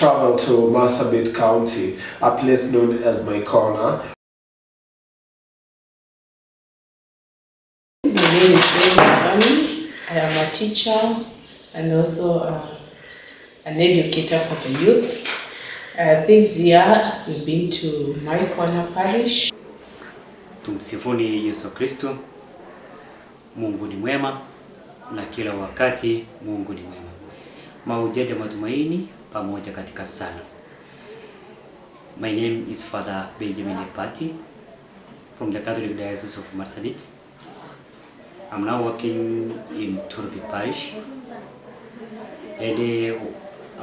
travel to Marsabit County, a place known as Maikona. My name is Maikona. I am a teacher and also an educator for the youth. This year we've been to Maikona Parish. Tumsifuni Yesu Kristo. Mungu ni mwema na kila wakati Mungu ni mwema. Mahujaji matumaini pamoja katika sala. My name is Father Benjamin Epati from the Catholic Diocese of Marsabit. I'm now working in Turbi Parish, and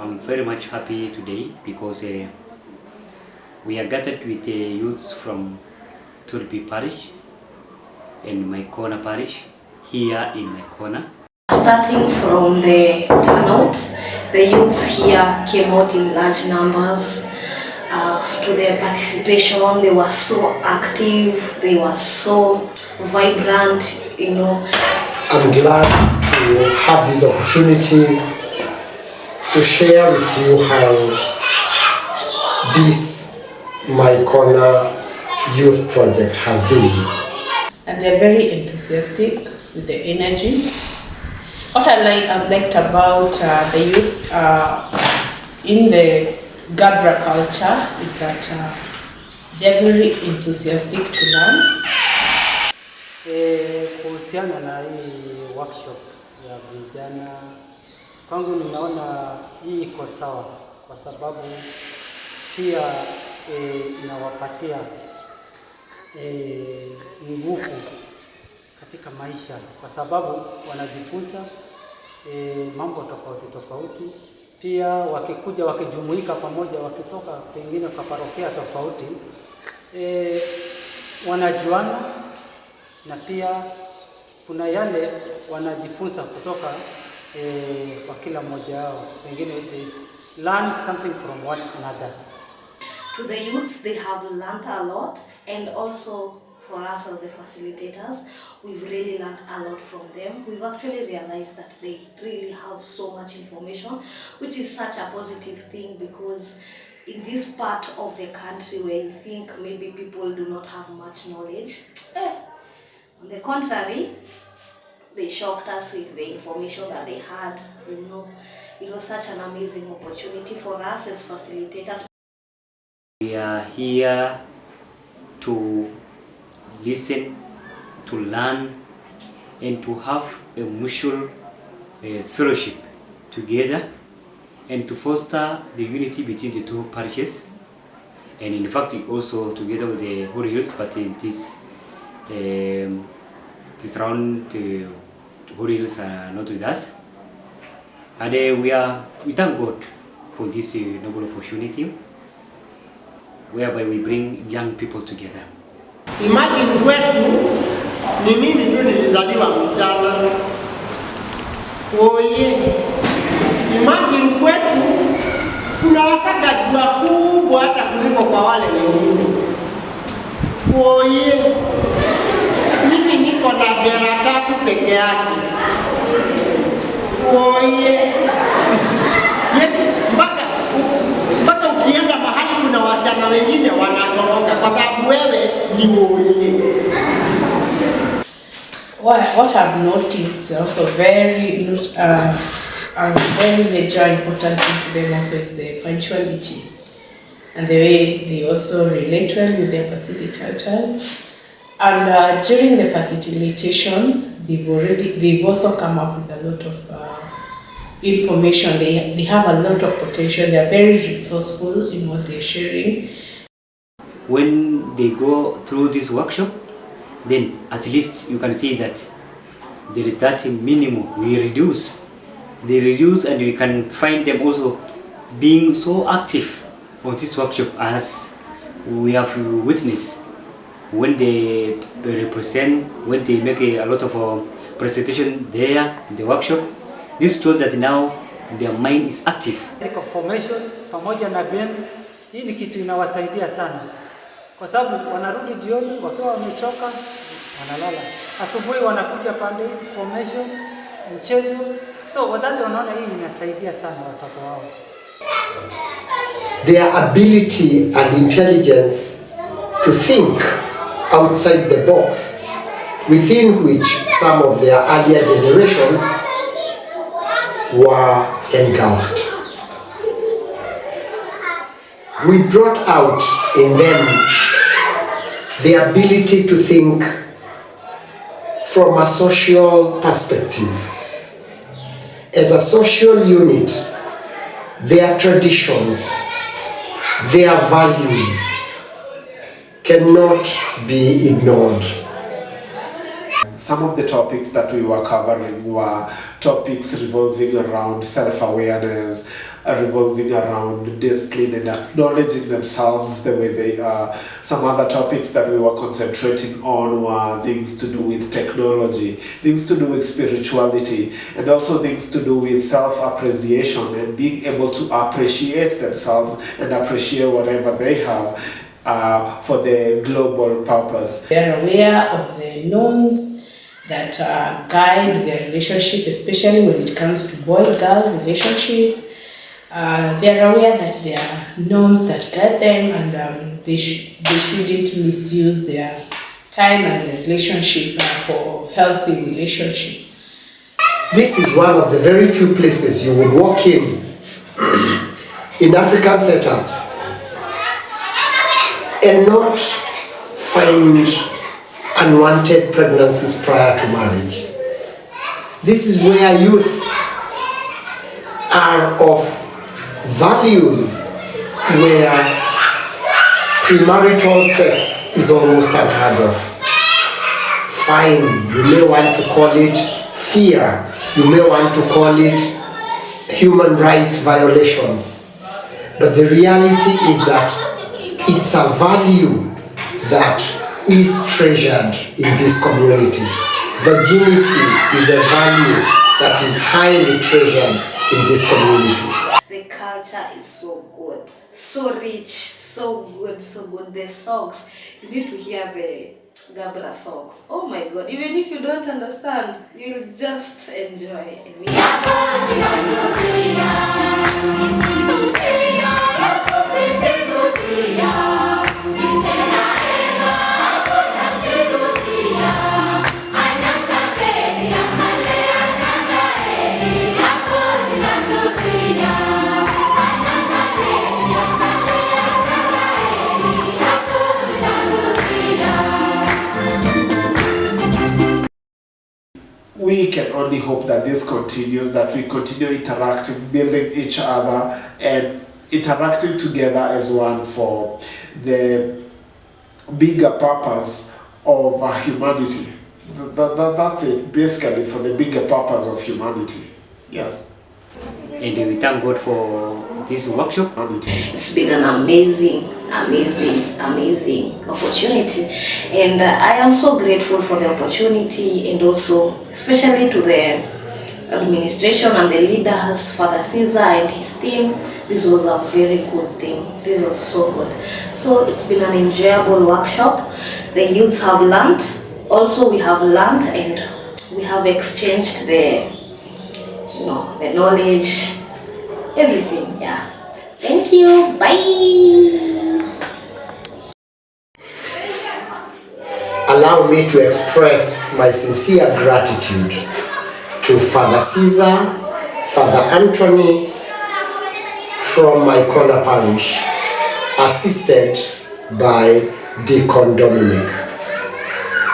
I'm very much happy today because we are gathered with youths from Turbi Parish and Maikona Parish here in Maikona. Starting from the turnout, the youths here came out in large numbers to their participation. They were so active, they were so vibrant, you know. I'm glad to have this opportunity to share with you how this Maikona youth project has been. And they're very enthusiastic with the energy. What I liked about the youth in the Gabra culture is that they're very enthusiastic to learn. Kuhusiana na hii workshop ya vijana, kwangu ninaona hii iko sawa kwa sababu pia inawapatia nguvu katika maisha kwa sababu wanajifunza mambo tofauti. Pia wakikuja wakijumuika pamoja, wakitoka pengine kwa parokia tofauti, wanajuana na pia kuna yale wanajifunza kutoka kwa kila mmoja wao, pengine they learn something from one another. To the youths, they have learned a lot, and also for us as the facilitators, we've really learned a lot from them. We've actually realized that they really have so much information, which is such a positive thing, because in this part of the country where you think maybe people do not have much knowledge, on the contrary, they shocked us with the information that they had. You know, it was such an amazing opportunity for us as facilitators. We are here to listen, to learn, and to have a mutual fellowship together, and to foster the unity between the two parishes. And in fact, also together with the Holy Hills, but in this round, Holy Hills are not with us. And we thank God for this noble opportunity, whereby we bring young people together. Imagine kwetu ni mimi tu nilizaliwa msichana. Oye. Imagine kwetu kuna wakaka jua kubwa hata kuliko kwa wale wengine. Oye. Mimi niko na bera 3 peke yake. Oye. Mpaka ukienda mahali kuna wasichana wengine wanatoroka kwa sababu wewe ni oye. What I've noticed also very major important thing to them also is the punctuality and the way they also relate well with their facilitators. And during the facilitation, they've also come up with a lot of information. They have a lot of potential. They are very resourceful in what they're sharing. When they go through this workshop, then at least you can see that there is that minimum. They reduce, and we can find them also being so active on this workshop as we have witnessed. When they represent, when they make a lot of presentation there in the workshop, this shows that now their mind is active. Formation pamoja na games, hii ni kitu inawasaidia sana. Kwa sababu wanarudi jioni wakiwa wamechoka, wanalala. Asubuhi wanakuja pande formation, mchezo. So wazazi wanaona hii inasaidia sana watoto wao. their ability and intelligence to think outside the box, within which some of their earlier generations were engulfed. We brought out in them the ability to think from a social perspective. As a social unit, their traditions, their values cannot be ignored. Some of the topics that we were covering were topics revolving around self-awareness, revolving around discipline and acknowledging themselves the way they are. Some other topics that we were concentrating on were things to do with technology, things to do with spirituality, and also things to do with self-appreciation and being able to appreciate themselves and appreciate whatever they have for the global purpose. They are aware of the norms that guide their relationship, especially when it comes to boy-girl relationship. They are aware that there are norms that guide them, and they shouldn't misuse their time and their relationship for healthy relationship. This is one of the very few places you would walk in African setups and not find unwanted pregnancies prior to marriage. This is where youth are of values where premarital sex is almost unheard of. Fine, you may want to call it fear, you may want to call it human rights violations, but the reality is that it's a value that is treasured in this community. Virginity is a value that is highly treasured in this community. The culture is so good, so rich, so good, so good. The songs, you need to hear the Gabra songs. Oh my God, even if you don't understand, you'll just enjoy. We can only hope that this continues, that we continue interacting, building each other, and interacting together as one for the bigger purpose of humanity. That's it, basically, for the bigger purpose of humanity. Yes. And we thank God for this workshop. It's been an amazing opportunity, and I am so grateful for the opportunity, and also especially to the administration and the leaders, Father Caesar and his team. This was a very good thing. This was so good. So it's been an enjoyable workshop. The youths have learned. Also, we have learned, and we have exchanged the knowledge, everything. Yeah. Thank you. Bye. Allow me to express my sincere gratitude to Father Caesar, Father Anthony from Maikona Parish, assisted by Deacon Dominic.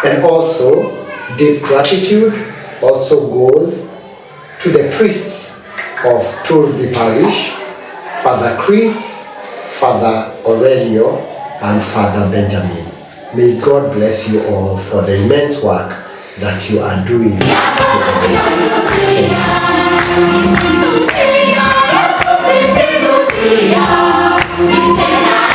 And also, deep gratitude also goes to the priests of Turbi Parish, Father Chris, Father Aurelio, and Father Benjamin. May God bless you all for the immense work that you are doing to our lives. Thank you.